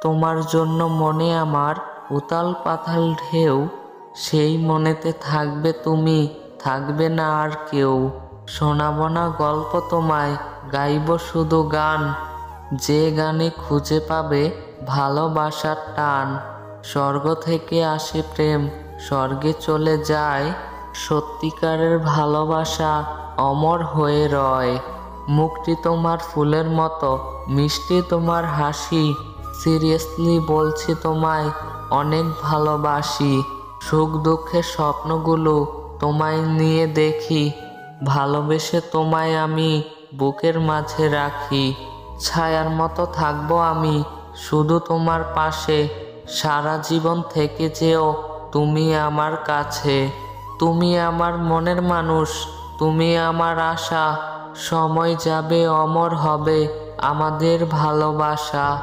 তোমার জন্য মনে আমার উতাল পাতাল ঢেউ, সেই মনেতে থাকবে তুমি, থাকবে না আর কেউ। শোনাবো না গল্প তোমায়, গাইব শুধু গান, যে গানে খুঁজে পাবে ভালোবাসার টান। স্বর্গ থেকে আসে প্রেম, স্বর্গে চলে যায়, সত্যিকারের ভালোবাসা অমর হয়ে রয়। মুখটি তোমার ফুলের মতো, মিষ্টি তোমার হাসি, সিরিয়াসলি বলছি তোমায় অনেক ভালোবাসি। সুখ দুঃখের স্বপ্নগুলো তোমায় নিয়ে দেখি, ভালোবেসে তোমায় আমি বুকের মাঝে রাখি। ছায়ার মতো থাকবো আমি শুধু তোমার পাশে, সারা জীবন থেকে যেও তুমি আমার কাছে। তুমি আমার মনের মানুষ, তুমি আমার আশা, সময় যাবে অমর হবে আমাদের ভালোবাসা।